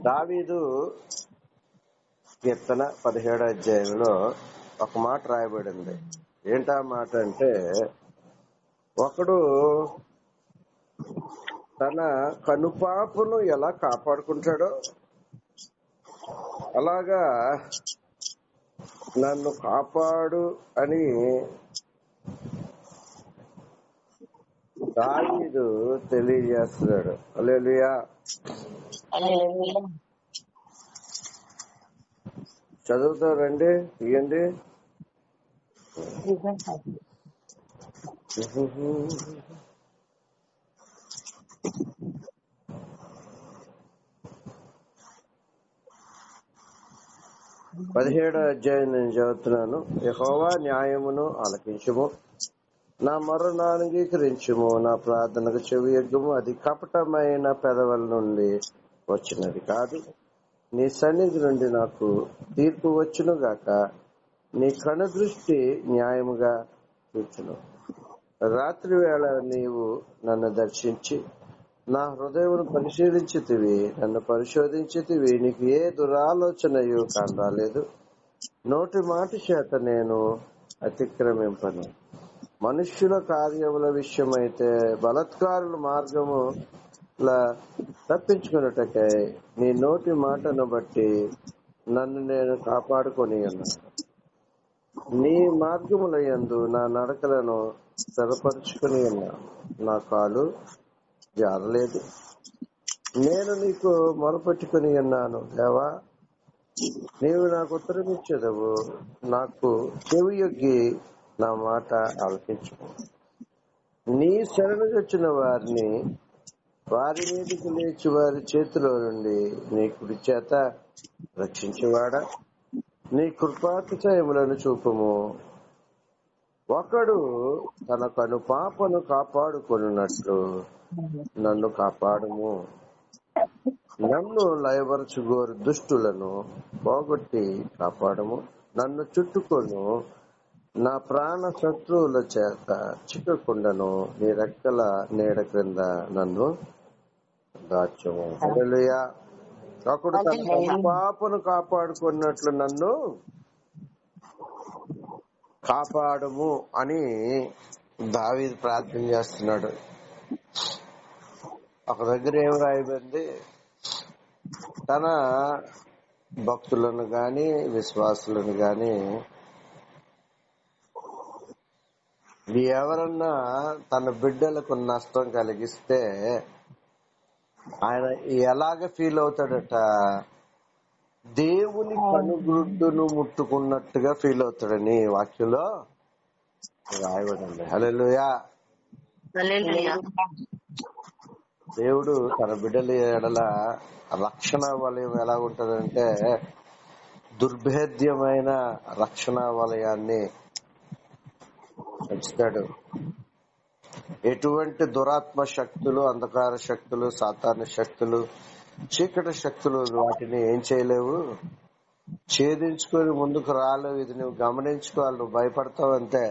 దావీదు కీర్తన 17వ అధ్యాయంలో ఒక మాట రాయబడింది. ఏంటా మాట అంటే, ఒకడు తన కనుపాపును ఎలా కాపాడుకుంటాడో అలాగా నన్ను కాపాడు అని దావీదు తెలియజేస్తున్నాడు. హల్లెలూయా. చదువుతా రండి, తీయండి. 17వ అధ్యాయం నేను చదువుతున్నాను. యెహోవా న్యాయమును ఆలకించుము, నా మొర్రను అంగీకరించుము, నా ప్రార్థనకు చెవియొగ్గుము. అది కపటమైన పెదవుల నుండి వచ్చినది కాదు. నీ సన్నిధి నుండి నాకు తీర్పు వచ్చును గాక. నీ కనుదృష్టి న్యాయముగా చూచును. రాత్రి వేళ నీవు నన్ను దర్శించి నా హృదయమును పరిశీలించితివి, నన్ను పరిశోధించితివి. నీకు ఏ దురాలోచనయు కానరాలేదు. నోటి మాట చేత నేను అతిక్రమింపను. మనుష్యుల కార్యముల విషయమైతే బలాత్కారుల మార్గముల తప్పించుకున్నటకై నీ నోటి మాటను బట్టి నన్ను నేను కాపాడుకొని ఉన్నాను. నీ మార్గముల యందు నా నడకలను స్థిరపరుచుకుని ఉన్నాను. నా కాలు జారలేదు. నేను నీకు మొరపెట్టుకుని ఉన్నాను. దేవా, నీవు నాకు ఉత్తరమిచ్చేదవు. నాకు చెవియొగ్గి నా మాట ఆలకించుకో. నీ శరణు వచ్చిన వారిని వారి మీదకి లేచి వారి చేతిలో నుండి నీ కుడి చేత రక్షించేవాడా, నీ కృపాతిశయములను చూపుము. ఒకడు తన కనుపాపను కాపాడుకొనున్నట్లు నన్ను కాపాడుము. నన్ను లయపరచుగోరు దుష్టులను పోగొట్టి కాపాడము. నన్ను చుట్టుకొను, నా ప్రాణ శత్రువుల చేత చిక్కకుండాను. నీ రెక్కల నీడ క్రింద నన్ను దాచుము. హల్లెలూయా. ఒకడు తన పాపను కాపాడుకున్నట్లు నన్ను కాపాడము అని దావీదు ప్రార్థన చేస్తున్నాడు. ఒక దగ్గర ఏం రాయబడింది? తన భక్తులను గాని విశ్వాసులను గాని ఎవరన్నా తన బిడ్డలకు నష్టం కలిగిస్తే ఆయన ఎలాగ ఫీల్ అవుతాడట? దేవుని కనుగుడ్డును ముట్టుకున్నట్టుగా ఫీల్ అవుతాడని వాక్యంలో రాయబడింది. హల్లెలూయా. దేవుడు తన బిడ్డల ఎడల రక్షణ వలయం ఎలా ఉంటదంటే దుర్భేద్యమైన రక్షణ వలయాన్ని పెంచుతాడు. ఎటువంటి దురాత్మ శక్తులు, అంధకార శక్తులు, సాతాను శక్తులు, చీకటి శక్తులు వాటిని ఏం చేయలేవు, ఛేదించుకొని ముందుకు రాలేవు. ఇది నువ్వు గమనించుకోవాలి. నువ్వు భయపడతావు అంతే.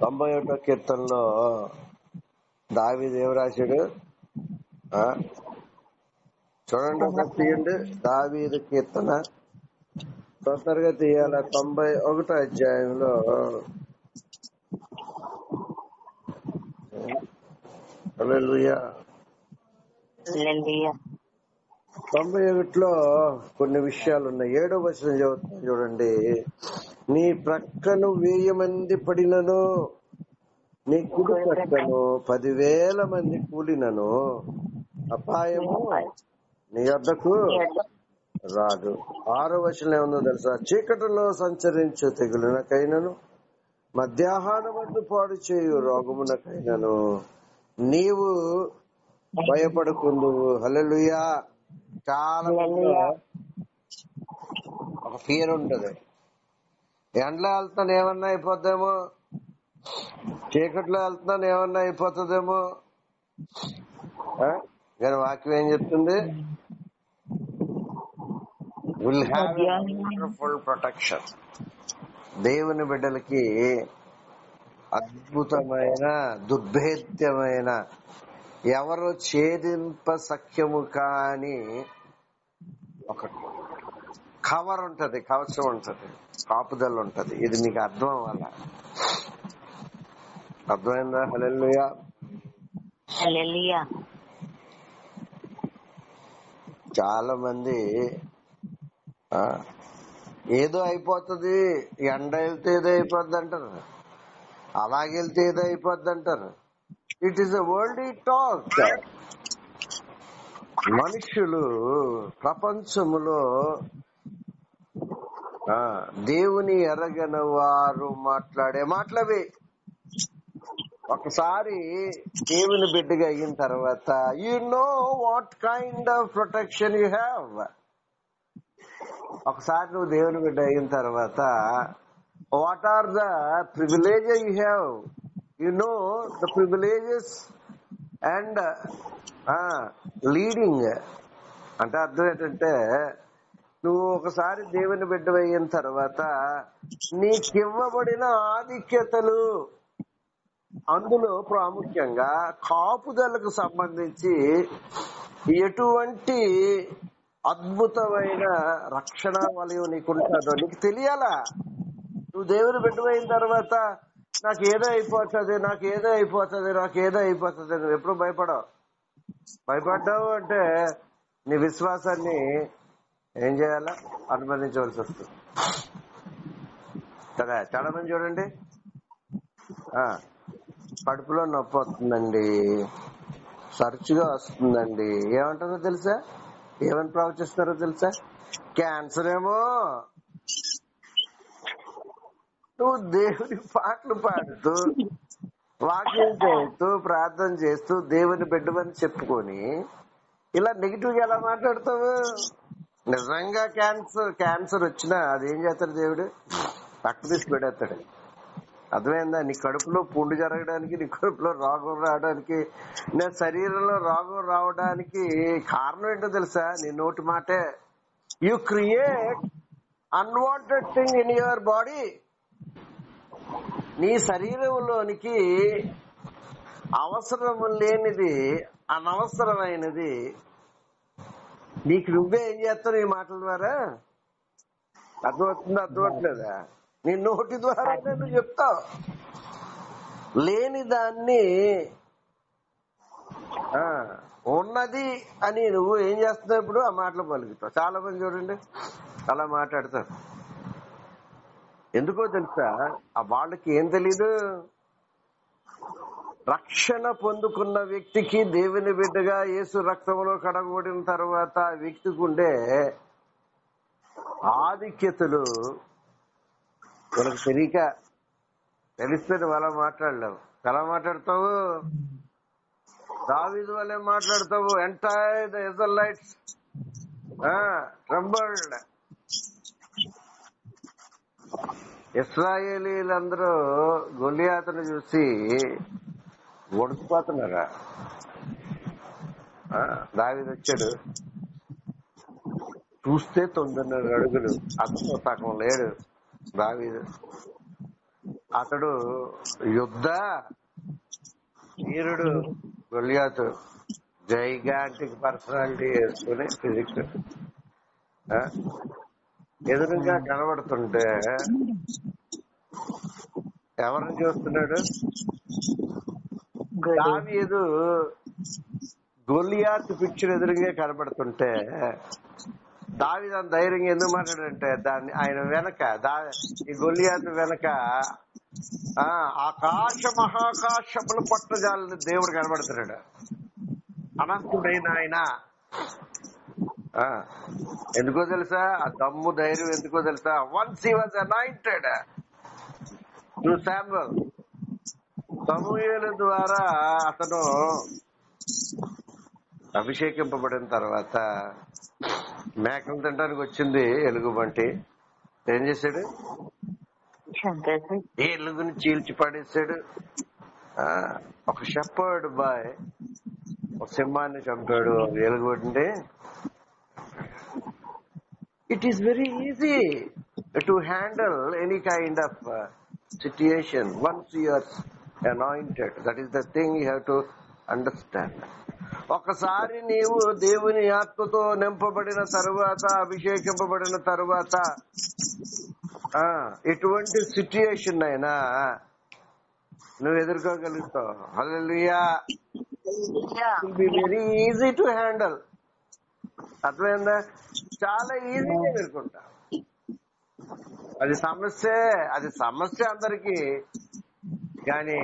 91వ కీర్తనలో దావీదు ఏం రాశాడు చూడండి, ఒకటి తీయండి. దావీదు కీర్తన తొందరగా తీయాల. 91వ అధ్యాయంలో హల్లెలూయా 91లో కొన్ని విషయాలు ఉన్నాయి. 7వ వచనం చదువుతాను చూడండి. నీ ప్రక్కను 1000 మంది పడినను, నీ కుడి ప్రక్కను 10,000 మంది కూలినను అపాయము నీ వద్దకు రాదు. 6వ వచనం ఏముందో తెలుసా? చీకటిలో సంచరించు తెగులునకైనను, మధ్యాహ్నమందు పాడు చేయు రోగమునకైనను నీవు భయపడకుందువు. హల్లెలూయా. చాలా ఒక ఫియర్ ఉంటది. ఎండలో వెళ్తాను ఏమన్నా అయిపోద్దేమో, చీకట్లో వెళ్తున్నాను ఏమన్నా అయిపోతుందేమో. కానీ వాక్యం ఏం చెప్తుంది? Will have a wonderful protection. దేవుని బిడ్డలకి అద్భుతమైన దుర్భేద్యమైన ఎవరు ఛేదింప సఖ్యము కాని ఒక కవర్ ఉంటది, కవచం ఉంటది, కాపుదల ఉంటది. ఇది మీకు అర్థం అవ్వాలా? అర్థమైందా? హల్లెలూయా. హల్లెలూయా. చాలా మంది ఏదో అయిపోతుంది, ఎండ వెళ్తే ఏదో అయిపోద్ది అంటారు, అలాగెళ్తే ఏదో అయిపోద్ది అంటారు. It is a world talk. మనుషులు ప్రపంచములో దేవుని ఎరగని వారు మాట్లాడే మాటలవి. ఒకసారి దేవుని బిడ్డగా అయిన తర్వాత you know what kind of protection you have. ఒకసారి నువ్వు దేవుని బిడ్డ అయిన తర్వాత what are the privileges you have. You know the privileges and leading. అంటే అర్థం ఏంటంటే, నువ్వు ఒకసారి దేవుని బిడ్డ అయిన తర్వాత నీకివ్వబడిన ఆధిక్యతలు, అందులో ప్రాముఖ్యంగా కాపుదలకు సంబంధించి ఎటువంటి అద్భుతమైన రక్షణ వలయం నీకుంటుందో నీకు తెలియాలా. నువ్వు దేవుని బిడ్డ అయిన తర్వాత నాకు ఏదో అయిపోతుంది, నాకు ఏదో అయిపోతుంది, నాకు ఏదో అయిపోతుంది, నువ్వు ఎప్పుడు భయపడవు. భయపడ్డావు అంటే నీ విశ్వాసాన్ని ఏం చేయాలా? అనుబంధించవలసి వస్తుంది కదా. చాలా మంది చూడండి, కడుపులో నొప్పి వస్తుందండి, సర్చుగా వస్తుందండి, ఏమంటారో తెలుసా? ఏమని ప్రవచిస్తారో తెలుసా? క్యాన్సర్ ఏమో. నువ్వు దేవుని పాటలు పాడుతూ, వాక్యం చేస్తూ, ప్రార్థన చేస్తూ, దేవుని బిడ్డమని చెప్పుకొని ఇలా నెగిటివ్ గా ఎలా మాట్లాడతావు? నిజంగా క్యాన్సర్ వచ్చినా అదేం చేస్తాడు దేవుడు? పక్క తీసి పెడేస్తాడు. అర్థమైందా? నీ కడుపులో పుండు జరగడానికి, నీ కడుపులో రోగం రావడానికి, నీ శరీరంలో రోగం రావడానికి కారణం ఏంటో తెలుసా? నీ నోటి మాటే. You create unwanted thing in your body. నీ శరీరంలోనికి అవసరం లేనిది, అనవసరమైనది నీకు నువ్వే ఏం చేస్తావు ఈ మాటల ద్వారా? అర్థమవుతుందా? అర్థమవట్లేదా? నీ నోటి ద్వారా నువ్వు చెప్తావు. లేని దాన్ని ఉన్నది అని నువ్వు ఏం చేస్తున్నావు? ఇప్పుడు ఆ మాటలు పలుకుతావు. చాలా మంది చూడండి అలా మాట్లాడతారు. ఎందుకో తెలుసా? వాళ్ళకి ఏం తెలీదు. రక్షణ పొందుకున్న వ్యక్తికి, దేవుని బిడ్డగా యేసు రక్తంలో కడగబడిన తర్వాత ఆ వ్యక్తికి ఉండే ఆధిక్యతలు వాళ్ళకి తెలిస్తే నువ్వు అలా మాట్లాడలేవు. ఎలా మాట్లాడతావు? దావీదు వల్లే మాట్లాడతావు. Entire the Israelites trembled. ఇశ్రాయేలీలందరూ గొలియాతును చూసి ఒడిసిపోతున్నారా? దావీదు వచ్చాడు, చూస్తే 9.5 అడుగులు, అతను సగం లేడు దావీదు. అతడు యుద్ధ వీరుడు. గొలియాతు జైగాంటిక్ పర్సనాలిటీ వేసుకుని ఫిజిక్స్ ఎదురుగా కనబడుతుంటే ఎవరిని చూస్తున్నాడు? దావీదు గొలియాతు పిక్చర్ ఎదురుగా కనబడుతుంటే దావీదు ధైర్యంగా ఎందుకు మాట్లాడంటే, దాన్ని ఆయన వెనక, ఈ గొలియాతు వెనక ఆకాశ మహాకాశములు పట్టజాలని దేవుడు కనబడుతున్నాడు. అనంతుడైన ఆయన. ఎందుకో తెలుసా? ఆ దమ్ము ధైర్యం ఎందుకో తెలుసా? Once he was anointed to Samuel. సమూయేలు ద్వారా అతను అభిషేకింపబడిన తర్వాత మేకలు తినడానికి వచ్చింది ఎలుగుబంటి. ఏం చేశాడు? ఎలుగుని చీల్చి పడేశాడు. ఒక షెపర్డ్ బాయ్ ఒక సింహాన్ని చంపాడు ఎలుగుబంటి. It is very easy to handle any kind of situation once you are anointed. That is the thing you have to understand. ఒకసారి నీవు దేవుని ఆత్మతో నింపబడిన తరువాత, అభిషేకింపబడిన తరువాత ఎటువంటి సిచ్యుయేషన్ అయినా నువ్వు ఎదుర్కోగలుగుతావు. హల్లెలూయా. Will be very easy to handle. అర్థమైందా? చాలా ఈజీగా ఎదుర్కొంటా. అది సమస్య అందరికి. కానీ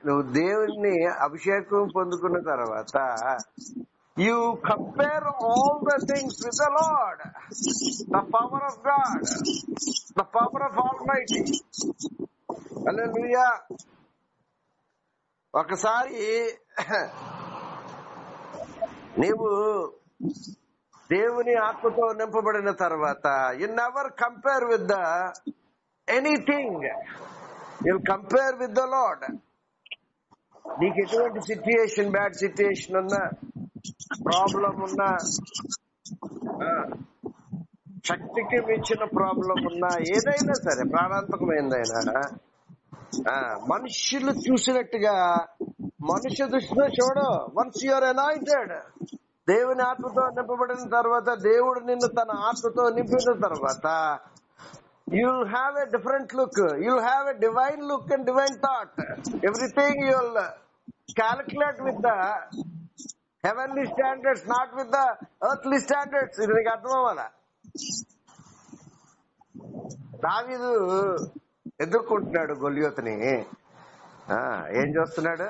నువ్వు దేవుణ్ణి అభిషేకం పొందుకున్న తర్వాత you compare all the things with the Lord, the power of God, the power of almighty. హల్లెలూయా. ఒకసారి నీవు దేవుని ఆత్మతో నింపబడిన తర్వాత you never compare with the anything, you compare with the Lord. నీకు ఎటువంటి సిచ్యుయేషన్, బ్యాడ్ సిచ్యుయేషన్ ఉన్నా, ప్రాబ్లం ఉన్నా, శక్తికి మించిన ప్రాబ్లం ఉన్నా, ఏదైనా సరే ప్రాణాంతకమైందైనా మనుషులు చూసినట్టుగా మనుష్య దృష్టిలో చూడు. వన్స్ యూఆర్ అనాయింటెడ్, దేవుని ఆత్మతో నింపబడిన తర్వాత, దేవుడు నిన్ను తన ఆత్మతో నింపిన తర్వాత you'll have a different look. You'll have a divine look and divine thought. Everything you'll calculate with the heavenly standards, not with the earthly standards. ఇది నీకు అర్థం అవ్వాలా? దావీదు ఎదుర్కొంటున్నాడు గొలియోతుని. ఏం చూస్తున్నాడు?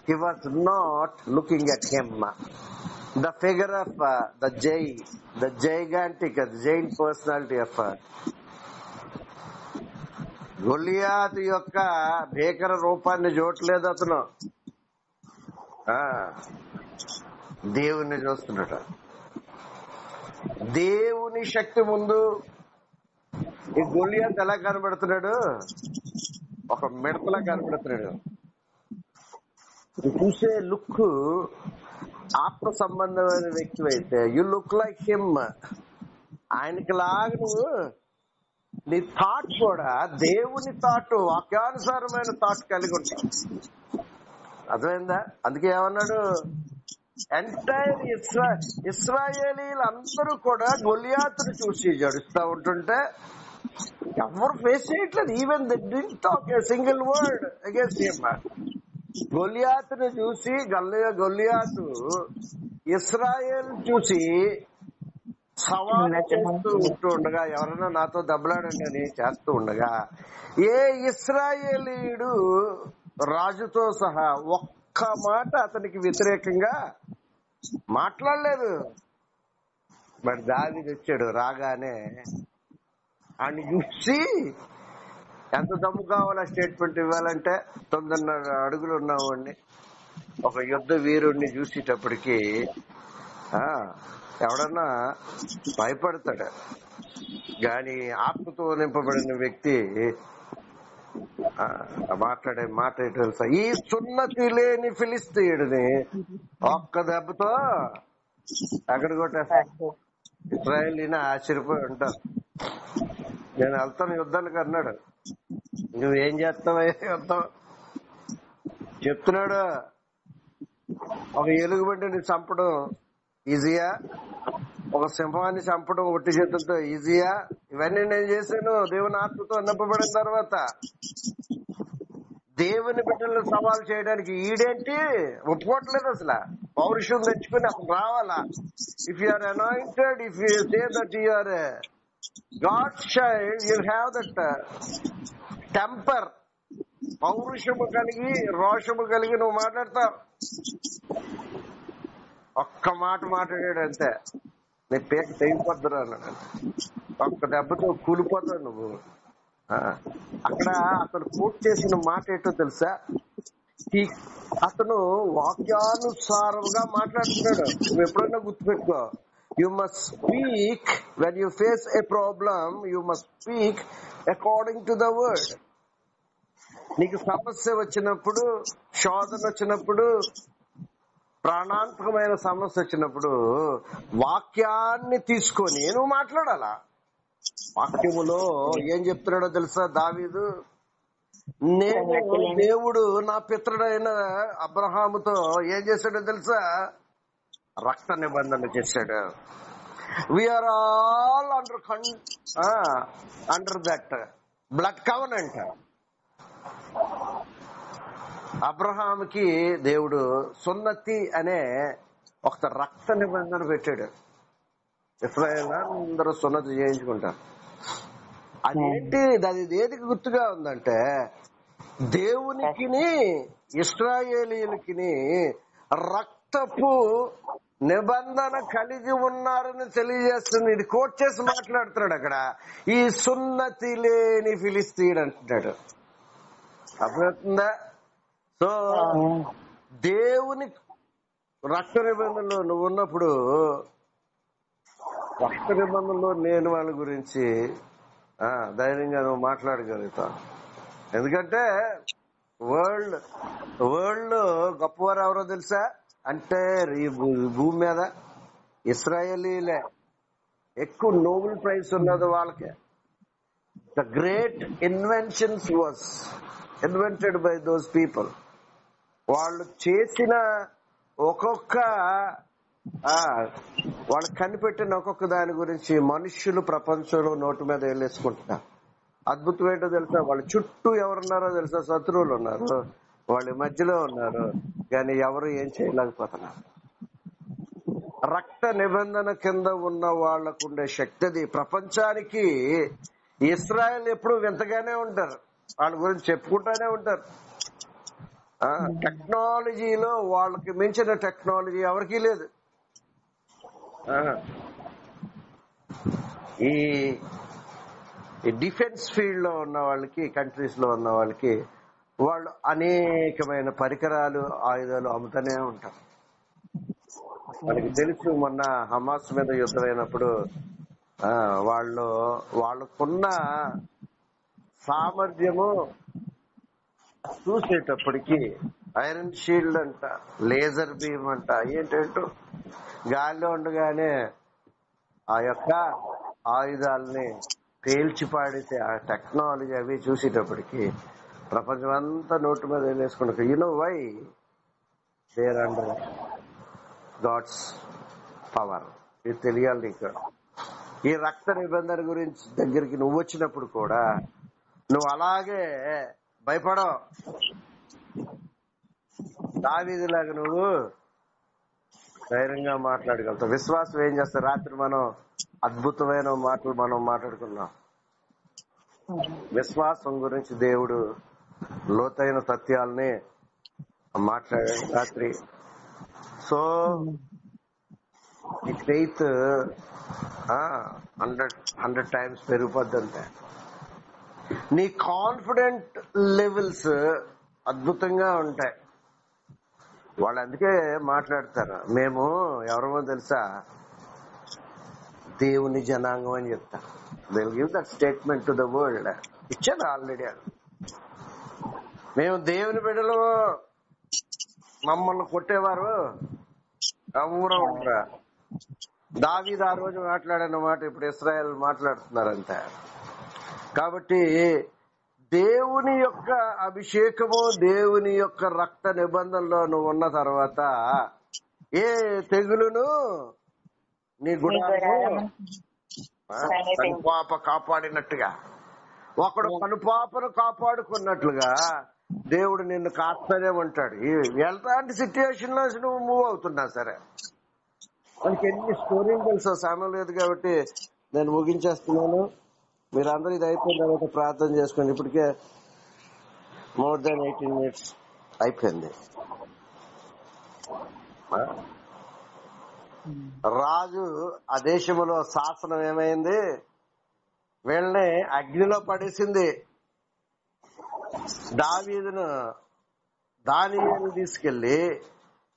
He was not looking at him. The figure of the giant personality of గొలియాతు యొక్క భీకర రూపాన్ని చూడలేదు అతను. దేవుణ్ణి చూస్తున్నాడు. దేవుని శక్తి ముందు ఈ గొలియాతు ఎలా కనబడుతున్నాడు? ఒక మిడతలా కనబడుతున్నాడు. చూసే లుక్ ఆత్మ సంబంధమైన వ్యక్తి అయితే యు లుక్ లైక్ హిమ్. ఆయనకి లాగా నువ్వు నీ థాట్ కూడా దేవుని థాట్, వాక్యానుసారమైన థాట్ కలిగి ఉంటావు. అర్థమైందా? అందుకే ఏమన్నాడు? ఎంటైర్ ఇశ్రాయేలీలందరూ కూడా గొలియాతును చూసి జడుస్తా ఉంటుంటే ఎవరు ఫేస్ చేయట్లేదు. Even they didn't talk a single word against him. గొలియాతును చూసి గొలియాతు ఇశ్రాయేల్ చూసి సవాలు చేస్తూ ఉంటూ ఉండగా, ఎవరైనా నాతో దెబ్బలాడండి అని చేస్తూ ఉండగా, ఏ ఇశ్రాయేలీయుడు రాజుతో సహా ఒక్క మాట అతనికి వ్యతిరేకంగా మాట్లాడలేదు. మరి దావీదు వచ్చాడు. రాగానే ఆయన చూసి ఎంత దమ్ము కావాలా స్టేట్మెంట్ ఇవ్వాలంటే, 9.5 అడుగులు ఉన్నామండి ఒక యుద్ధ వీరుణ్ణి చూసేటప్పటికి ఎవడన్నా భయపడతాడు. గాని ఆత్మతో నింపబడిన వ్యక్తి మాట్లాడే మాట తెలుసా? ఈ సున్నతి లేని ఫిలిస్తీయుడిని ఒక్క దెబ్బతో అక్కడ కొట్టేస్తా. ఇశ్రాయేలీని ఆశ్చర్యపోయి ఉంటారు. నేను వెళ్తాను యుద్ధానికి అన్నాడు. నువ్వేం చేస్తావా యుద్ధం చెప్తున్నాడు. ఒక ఎలుగుబంటిని చంపడం ఈజీయా? ఒక సింహాన్ని చంపడం ఒట్టి చేతులతో ఈజీయా? ఇవన్నీ నేను చేశాను దేవుని ఆత్మతో నింపబడిన తర్వాత. దేవుని బిడ్డలను సవాల్ చేయడానికి ఈడేంటి ఒప్పుకోవట్లేదు అసలు. పౌరుషం తెచ్చుకుని అసలు రావాలా? If you are anointed, if you say that you are God's child, you have that temper. పౌరుషము కలిగి, రోషము కలిగి నువ్వు మాట్లాడతావు. ఒక్క మాట మాట్లాడాడు అంతే, నీ పేక తెగిపోద్దురా అన్నాడు. ఒక్క దెబ్బతో కూలిపోతావు నువ్వు. అక్కడ అతను కోట్ చేసిన మాట ఏంటో తెలుసా? అతను వాక్యానుసారంగా మాట్లాడుతున్నాడు. నువ్వు ఎప్పుడైనా గుర్తుపెట్టుకో, you must speak when you face A problem, you must speak according to the word. నీకు సమస్య వచ్చినప్పుడు, శోధన వచ్చినప్పుడు, ప్రాణాంతకమైన సమస్య వచ్చినప్పుడు వాక్యాన్ని తీసుకొని నువ్వు మాట్లాడాలా. వాక్యములో ఏం చెప్తున్నాడో తెలుసా దావీదు? నేను దేవుడు నా పితరుడైన అబ్రహాముతో ఏం చేశాడో తెలుసా? రక్త నిబంధన చేశాడు. We are all under that blood covenant. అబ్రహాముకి దేవుడు సున్నతి అనే ఒక రక్త నిబంధన పెట్టాడు. ఇస్రాయేల్ అందరూ సున్నతి చేయించుకుంటారు. అదేంటి, అది దేనికి గుర్తుగా ఉందంటే దేవునికి ఇశ్రాయేలీయులకి రక్తపు నిబంధన కలిగి ఉన్నారని తెలియజేస్తుంది. ఇది కోట్ చేసి మాట్లాడుతున్నాడు అక్కడ. ఈ సున్నతి లేని ఫిలిస్తీన్ అంటున్నాడు. అర్థమవుతుందా? సో దేవుని రక్త నిబంధనలో నువ్వు ఉన్నప్పుడు రక్త నిబంధనలో నేను వాళ్ళ గురించి ధైర్యంగా నువ్వు మాట్లాడగలుగుతావు. ఎందుకంటే వరల్డ్ లో గొప్పవారు ఎవరో తెలుసా? అంటే ఈ భూమి మీద ఇశ్రాయేలీలే. ఎక్కువ నోబెల్ ప్రైజ్ ఉన్నది వాళ్ళకే. The great inventions was invented by those people. వాళ్ళు చేసిన ఒక్కొక్క వాళ్ళు కనిపెట్టిన ఒక్కొక్క దాని గురించి మనుష్యులు ప్రపంచంలో నోటు మీద వెళ్ళేసుకుంటున్నారు. అద్భుతం ఏంటో తెలుసా? వాళ్ళ చుట్టూ ఎవరున్నారో తెలుసా? శత్రువులు ఉన్నారు, వాళ్ళ మధ్యలో ఉన్నారు, కానీ ఎవరు ఏం చేయలేకపోతున్నారు. రక్త నిబంధన కింద ఉన్న వాళ్లకుండే శక్తి అది. ప్రపంచానికి ఇశ్రాయేల్ ఎప్పుడు వింతగానే ఉంటారు, వాళ్ళ గురించి చెప్పుకుంటానే ఉంటారు. టెక్నాలజీలో వాళ్ళకి మించిన టెక్నాలజీ ఎవరికీ లేదు. ఈ డిఫెన్స్ ఫీల్డ్ లో ఉన్న వాళ్ళకి, కంట్రీస్ లో ఉన్న వాళ్ళకి వాళ్ళు అనేకమైన పరికరాలు, ఆయుధాలు అమ్ముతూనే ఉంటారు. వాళ్ళకి తెలుసు, మొన్న హమాస్ మీద యుద్ధమైనప్పుడు వాళ్ళకున్న సామర్థ్యము చూసేటప్పటికి ఐరన్ షీల్డ్ అంట, లేజర్ బీమ్ అంట, ఏంటంటో గాలిలో ఉండగానే ఆ యొక్క ఆయుధాలని పేల్చి పాడితే ఆ టెక్నాలజీ అవి చూసేటప్పటికి ప్రపంచం అంతా నోటు మీద వేసుకుంటారు. You know why? They're under God's power. ఇది తెలియాలి నీకు. ఈ రక్త నిబంధన గురించి దగ్గరికి నువ్వు వచ్చినప్పుడు కూడా నువ్వు అలాగే భయపడవు. దావీదులాగా నువ్వు ధైర్యంగా మాట్లాడగలుగుతావు. విశ్వాసం ఏం చేస్తావు? రాత్రి మనం అద్భుతమైన మాటలు మనం మాట్లాడుకున్నాం. విశ్వాసం గురించి దేవుడు లోతైన సత్యాలని మాట్లాడాడు రాత్రి. సో ఈ ఫెయిత్ 100 times పెరిగిపోద్దంటే నీ కాన్ఫిడెంట్ లెవెల్స్ అద్భుతంగా ఉంటాయి. వాళ్ళు అందుకే మాట్లాడతారు, మేము ఎవరమో తెలుసా? దేవుని జనాంగం అని చెప్తారు. They will give that statement to the world. ఇచ్చారు ఆల్రెడీ. మేము దేవుని బిడ్డలు, మమ్మల్ని కొట్టేవారు ఎవరో ఉండరా. దావీదు ఆ రోజు మాట్లాడిన మాట ఇప్పుడు ఇశ్రాయేల్ మాట్లాడుతున్నారంతే. కాబట్టి దేవుని యొక్క అభిషేకము, దేవుని యొక్క రక్త నిబంధనలో నువ్వు ఉన్న తర్వాత ఏ తెగులును నీ గుడారము కనుపాప కాపాడినట్టుగా, ఒకడు కనుపాపను కాపాడుకున్నట్లుగా దేవుడు నిన్ను కాస్తూనే ఉంటాడు. ఎలాంటి సిచ్యువేషన్ లో నువ్వు మూవ్ అవుతున్నా సరే. మనకి ఎన్ని స్టోరీలు తెలుసో సమయం లేదు కాబట్టి నేను ముగించేస్తున్నాను. మీరందరూ ఇది అయిపోయిన తర్వాత ప్రార్థన చేసుకోండి. ఇప్పటికే more than 18 minutes అయిపోయింది. రాజు ఆ దేశంలో శాసనం ఏమైంది? వీళ్ళని అగ్నిలో పడేసింది. దానియేలును తీసుకెళ్లి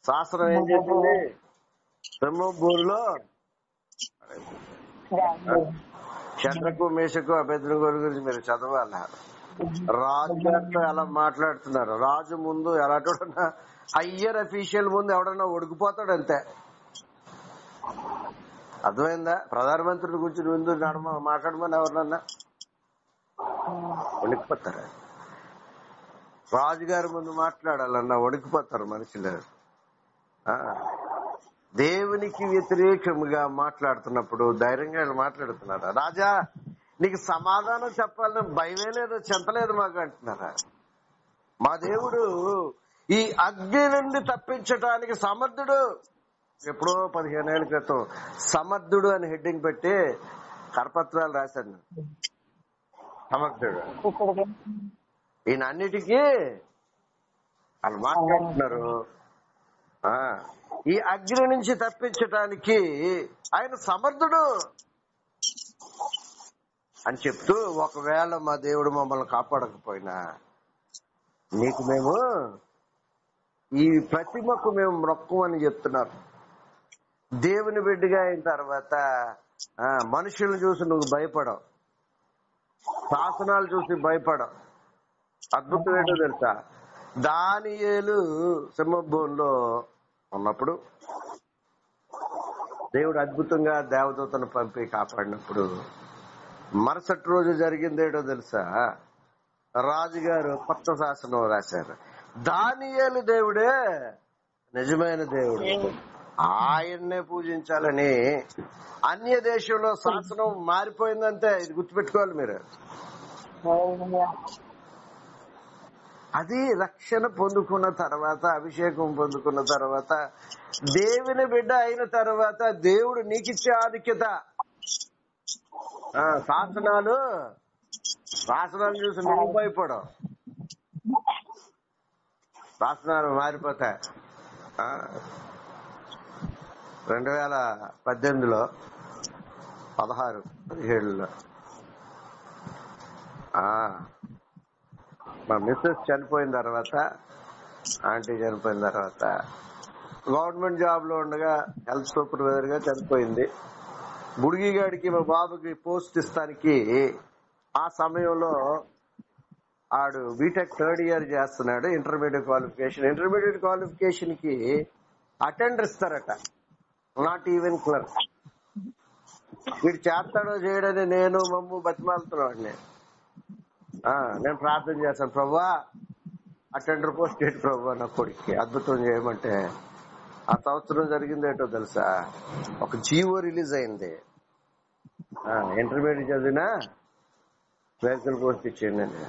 శాసనం ఏం చేసింది? సింహబూరులో షడ్రకు, మేషకు, అబేద్నెగో గురించి మీరు చదవాలి. రాజు గారితో ఎలా మాట్లాడుతున్నారు. రాజు ముందు ఎలాంటి హయ్యర్ అఫీషియల్ ముందు ఎవడన్నా ఒడికిపోతాడు అంతే. అర్థమైందా? ప్రధానమంత్రుల గురించి ముందు మాట్లాడమని ఎవరినన్నా వణికిపోతారు. రాజుగారి ముందు మాట్లాడాలన్నా వణికిపోతారు మనుషులు. ఆ, దేవునికి వ్యతిరేకముగా మాట్లాడుతున్నప్పుడు ధైర్యంగా వీళ్ళు మాట్లాడుతున్నారా? రాజా నీకు సమాధానం చెప్పాలని భయమే లేదు, చింతలేదు మాకు అంటున్నారా? మా దేవుడు ఈ అగ్ని నుండి తప్పించడానికి సమర్థుడు. ఎప్పుడో 15 ఏళ్ల క్రితం సమర్థుడు అని హెడ్డింగ్ పెట్టి కరపత్రాలు రాశాను. సమర్థుడు ఈయన అన్నిటికీ వాళ్ళు మాట్లాడుతున్నారు. ఈ అగ్ని నుంచి తప్పించటానికి ఆయన సమర్థుడు అని చెప్తూ, ఒకవేళ మా దేవుడు మమ్మల్ని కాపాడకపోయినా నీకు మేము ఈ ప్రతిమకు మేము మొక్కమని చెప్తున్నారు. దేవుని బిడ్డగా అయిన తర్వాత మనుషులను చూసి నువ్వు భయపడవు, శాసనాలు చూసి భయపడవు. అద్భుతం ఏంటో తెలుసా? దానియేలు సింహభూమిలో ఉన్నప్పుడు దేవుడు అద్భుతంగా దేవదూతను పంపి కాపాడినప్పుడు మరుసటి రోజు జరిగిందేటో తెలుసా? రాజుగారు కొత్త శాసనం రాశారు. దానియేలు దేవుడే నిజమైన దేవుడు, ఆయన్నే పూజించాలని. అన్య దేశంలో శాసనం మారిపోయిందంటే ఇది గుర్తుపెట్టుకోవాలి మీరు. అది రక్షణ పొందుకున్న తర్వాత, అభిషేకం పొందుకున్న తర్వాత, దేవుని బిడ్డ అయిన తర్వాత దేవుడు నీకిచ్చే ఆధిక్యత. శాసనాలు చూసి నువ్వు భయపడవు, శాసనాలు మారిపోతాయి. 2018లో 16-17లో మా మిస్సెస్ చనిపోయిన తర్వాత, ఆంటీ చనిపోయిన తర్వాత, గవర్నమెంట్ జాబ్ లో ఉండగా హెల్త్ సూపర్వైజర్ గా చనిపోయింది. బుడిగిగాడికి మా బాబుకి పోస్ట్ ఇస్తానికి ఆ సమయంలో ఆడు బీటెక్ 3rd ఇయర్ చేస్తున్నాడు. ఇంటర్మీడియట్ క్వాలిఫికేషన్ కి అటెండర్ ఇస్తారట, నాట్ ఈవెన్ క్లర్క్. వీడు చేస్తాడో చేయడని నేను మమ్ము బతిమాలుతున్నాడు. నేను ప్రార్థన చేస్తాను, ప్రభువా అటెండర్ పోస్ట్ ఏంటి ప్రభు నా కొడుక్కి అద్భుతం చేయమంటే, ఆ సంవత్సరం జరిగిందేటో తెలుసా? ఒక జీవో రిలీజ్ అయింది. ఇంటర్మీడియట్ చదివినా క్లరికల్ పోస్ట్ ఇచ్చేయండి అని.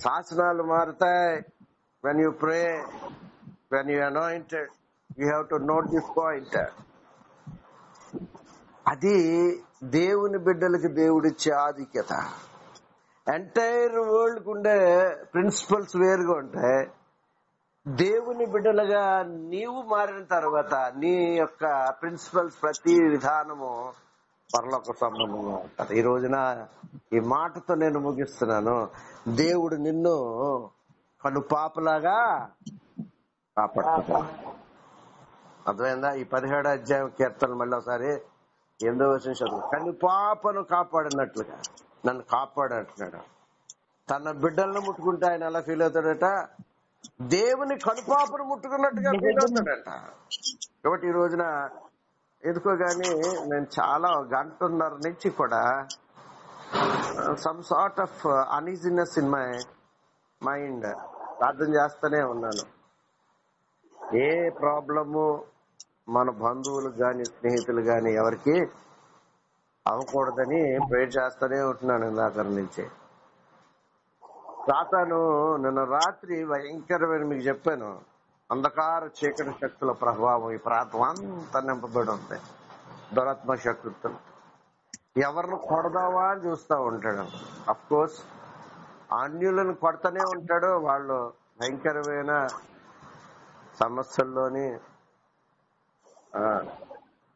శాసనాలు మారుతాయి. When you pray, when you anointed, you have to note this point. అది దేవుని బిడ్డలకి దేవుడిచ్చే ఆధిక్యత. ఎంటైర్ వరల్డ్ కు ఉండే ప్రిన్సిపల్స్ వేరుగా ఉంటాయి. దేవుని బిడ్డలుగా నీవు మారిన తర్వాత నీ యొక్క ప్రిన్సిపల్స్, ప్రతి విధానము పరలోక సంబంధంగా ఉంటుంది. ఈ రోజున ఈ మాటతో నేను ముగిస్తున్నాను. దేవుడు నిన్ను కనుపాపలాగా కాపాడుతున్నాడు. అర్థమైందా? ఈ 17వ అధ్యాయం కీర్తనలు మళ్ళీ ఒకసారి 8వ వచనం చదువు. కనుపాపను కాపాడినట్లుగా నన్ను కాపాడంటున్నాడు. తన బిడ్డలను ముట్టుకుంటే ఆయన ఎలా ఫీల్ అవుతాడట? దేవుని కనుపాపను ముట్టుకున్నట్టుగా ఫీల్ అవుతాడట. కాబట్టి ఈ రోజున ఎందుకో గాని నేను చాలా 1.5 గంటల నుంచి కూడా some sort of uneasiness in my mind ప్రార్థన చేస్తూనే ఉన్నాను. ఏ ప్రాబ్లము మన బంధువులకు గాని, స్నేహితులు గాని ఎవరికి అవ్వకూడదని ప్రేర్ చేస్తూనే ఉంటున్నాను ఇందాక నుంచి. సాతాను నిన్న రాత్రి భయంకరమైన, మీకు చెప్పాను, అంధకార చీకటి శక్తుల ప్రభావం ఈ ప్రాంతం అంతా నింపబడి ఉంది. దురాత్మ శక్తులు ఎవరిని కొడదావా అని చూస్తూ ఉంటాడు. అఫ్ కోర్స్ అన్యులను కొడతానే ఉంటాడు. వాళ్ళు భయంకరమైన సమస్యల్లోని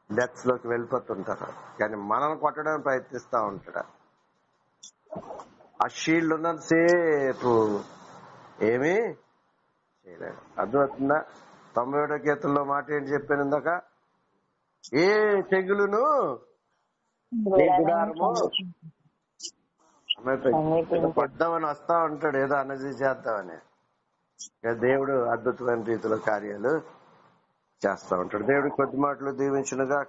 డెత్స్ లోకి వెళ్ళిపోతుంటారు. కానీ మనల్ని కొట్టడానికి ప్రయత్నిస్తూ ఉంటాడు. ఆ షీల్డ్ ఉన్నంతసేపు ఏమీ చేయలేడు. అర్థమవుతుందా? 91వ కీర్తనలో మాట ఏంటి చెప్పాను ఇందాక? ఏ తెగులును నీ గుడారము పడ్డామని వస్తా ఉంటాడు, ఏదో అన్నది చేద్దామని. దేవుడు అద్భుతమైన రీతిలో కార్యాలు చేస్తా ఉంటాడు. దేవుడు కొద్ది మాటలు దీవించునుగా.